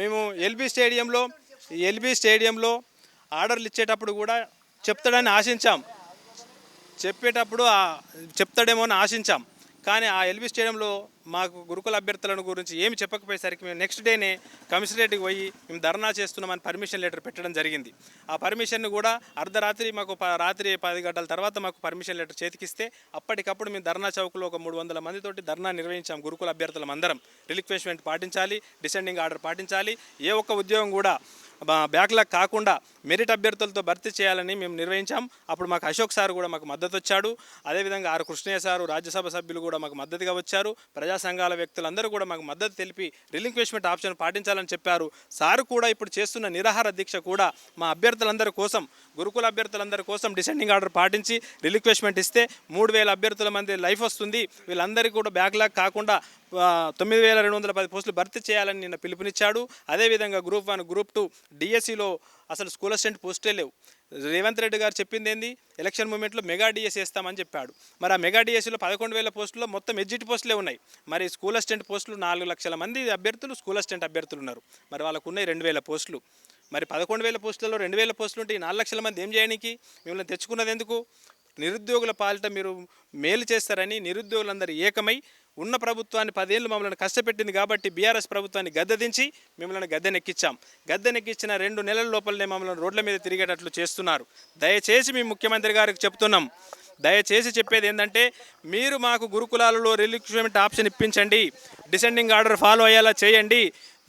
మేము ఎల్బీ స్టేడియంలో ఆర్డర్లు ఇచ్చేటప్పుడు కూడా చెప్తాడని ఆశించాం. చెప్పేటప్పుడు చెప్తాడేమో అని ఆశించాం. కానీ ఆ ఎల్బీ స్టేడియంలో మాకు గురుకుల అభ్యర్థులను గురించి ఏమి చెప్పకపోయేసరికి మేము నెక్స్ట్ డేనే కమిషనరేట్కి పోయి మేము ధర్నా చేస్తున్నామని పర్మిషన్ లెటర్ పెట్టడం జరిగింది. ఆ పర్మిషన్ను కూడా అర్ధరాత్రి మాకు రాత్రి 10 గంటల తర్వాత మాకు పర్మిషన్ లెటర్ చేతికిస్తే అప్పటికప్పుడు మేము ధర్నా చౌక్లో ఒక 300 మందితోటి ధర్నా నిర్వహించాం. గురుకుల అభ్యర్థులం అందరం రిలిక్వెష్మెంట్ పాటించాలి, డిసెండింగ్ ఆర్డర్ పాటించాలి, ఏ ఒక్క ఉద్యోగం కూడా బ్యాక్లాగ్ కాకుండా మెరిట్ అభ్యర్థులతో భర్తీ చేయాలని మేము నిర్వహించాం. అప్పుడు మాకు అశోక్ సార్ కూడా మాకు మద్దతు వచ్చాడు. అదేవిధంగా ఆర్ కృష్ణయ్య సారు రాజ్యసభ సభ్యులు కూడా మాకు మద్దతుగా వచ్చారు. ప్రజా సంఘాల వ్యక్తులందరూ కూడా మాకు మద్దతు తెలిపి రిలింక్విష్మెంట్ ఆప్షన్ పాటించాలని చెప్పారు. సారు కూడా ఇప్పుడు చేస్తున్న నిరాహార దీక్ష కూడా మా అభ్యర్థులందరి కోసం, గురుకుల అభ్యర్థులందరి కోసం డిసెండింగ్ ఆర్డర్ పాటించి రిలింక్విష్మెంట్ ఇస్తే 3000 అభ్యర్థుల మంది లైఫ్ వస్తుంది. వీళ్ళందరికీ కూడా బ్యాక్లాగ్ కాకుండా 9210 పోస్టులు భర్తీ చేయాలని నిన్న పిలుపునిచ్చాడు. అదేవిధంగా గ్రూప్ 1, గ్రూప్ 2 డిఎస్సిలో అసలు స్కూల్ అసిస్టెంట్ పోస్టే లేవు. రేవంత్ రెడ్డి గారు చెప్పింది ఏంది, ఎలక్షన్ మూమెంట్లో మెగా డిఎస్సి వేస్తామని చెప్పాడు. మరి ఆ మెగా డిఎస్సిలో 11,000 పోస్టుల్లో మొత్తం ఎగ్జిట్ పోస్టులే ఉన్నాయి. మరి స్కూల్ అసిస్టెంట్ పోస్టులు 4 లక్షల మంది అభ్యర్థులు స్కూల్ అసిస్టెంట్ అభ్యర్థులు ఉన్నారు. మరి వాళ్ళకు ఉన్నాయి 2,000 పోస్టులు. మరి 11,000 పోస్టులలో 2,000 పోస్టులు ఉంటే ఈ 4 లక్షల మంది ఏం చేయడానికి మిమ్మల్ని తెచ్చుకున్నది ఎందుకు? నిరుద్యోగుల పాలిట మీరు మేలు చేస్తారని నిరుద్యోగులందరూ ఏకమై ఉన్న ప్రభుత్వాన్ని 10 ఏళ్ళు మమ్మల్ని కష్టపెట్టింది కాబట్టి బీఆర్ఎస్ ప్రభుత్వాన్ని గద్దెదించి మిమ్మల్ని గద్దెనెక్కించాం. గద్దెనెక్కించిన 2 నెలల లోపలనే మమ్మల్ని రోడ్ల మీద తిరిగేటట్లు చేస్తున్నారు. దయచేసి మీ ముఖ్యమంత్రి గారికి చెప్తున్నాం, దయచేసి చెప్పేది ఏంటంటే మీరు మాకు గురుకులాలలో రిలిక్విష్మెంట్ ఆప్షన్ ఇప్పించండి, డిసెండింగ్ ఆర్డర్ ఫాలో అయ్యేలా చేయండి,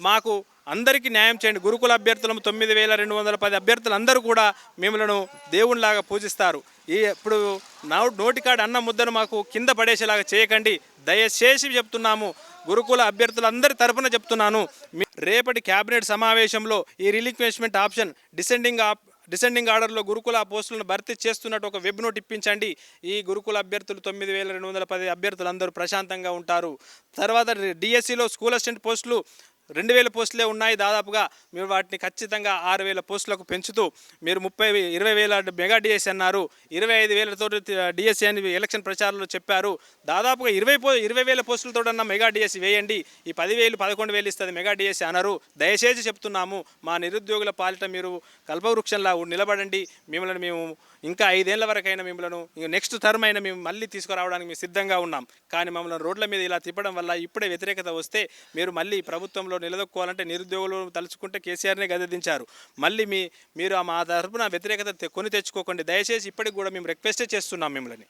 మాకు అందరికీ న్యాయం చేయండి. గురుకుల అభ్యర్థులను 9,210 అభ్యర్థులు అందరూ కూడా మిమ్మల్ని దేవునిలాగా పూజిస్తారు. ఇప్పుడు నోటికాడ అన్న ముద్దను మాకు కింద పడేసేలాగా చేయకండి, దయచేసి చెప్తున్నాము. గురుకుల అభ్యర్థులందరి తరఫున చెప్తున్నాను, రేపటి క్యాబినెట్ సమావేశంలో ఈ రిలింక్విష్మెంట్ ఆప్షన్ డిసెండింగ్ ఆర్డర్లో గురుకుల పోస్టులను భర్తీ చేస్తున్నట్టు ఒక వెబ్ నోట్ ఇప్పించండి. ఈ గురుకుల అభ్యర్థులు 9,210 అభ్యర్థులు అందరూ ప్రశాంతంగా ఉంటారు. తర్వాత డిఎస్సిలో స్కూల్ అసిస్టెంట్ పోస్టులు 2,000 పోస్టులే ఉన్నాయి దాదాపుగా. మీరు వాటిని ఖచ్చితంగా 6,000 పోస్టులకు పెంచుతూ మీరు 20,000 మెగా డిఎస్సి అన్నారు, 25,000తో డిఎస్సి అని ఎలక్షన్ ప్రచారంలో చెప్పారు. దాదాపుగా 20,000 పోస్టులతోటన్నా మెగా డిఎస్సి వేయండి. ఈ 10,000 11,000 ఇస్తుంది మెగా డిఎస్సి అన్నారు. దయచేసి చెప్తున్నాము, మా నిరుద్యోగుల పాలిట మీరు కల్పవృక్షంలా నిలబడండి. మిమ్మల్ని మేము ఇంకా 5 ఏళ్ల వరకైనా మిమ్మల్ని నెక్స్ట్ టర్మ్ అయినా మేము మళ్ళీ తీసుకురావడానికి మేము సిద్ధంగా ఉన్నాం. కానీ మమ్మల్ని రోడ్ల మీద ఇలా తిప్పడం వల్ల ఇప్పుడే వ్యతిరేకత వస్తే మీరు మళ్ళీ ప్రభుత్వంలో నిలదొక్కోవాలంటే నిరుద్యోగులు తలుచుకుంటే కేసీఆర్నే గద్దెదించారు. మళ్ళీ మీరు మా తరఫున వ్యతిరేకత కొని తెచ్చుకోకండి. దయచేసి ఇప్పటికి కూడా మేము రిక్వెస్టే చేస్తున్నాం మిమ్మల్ని.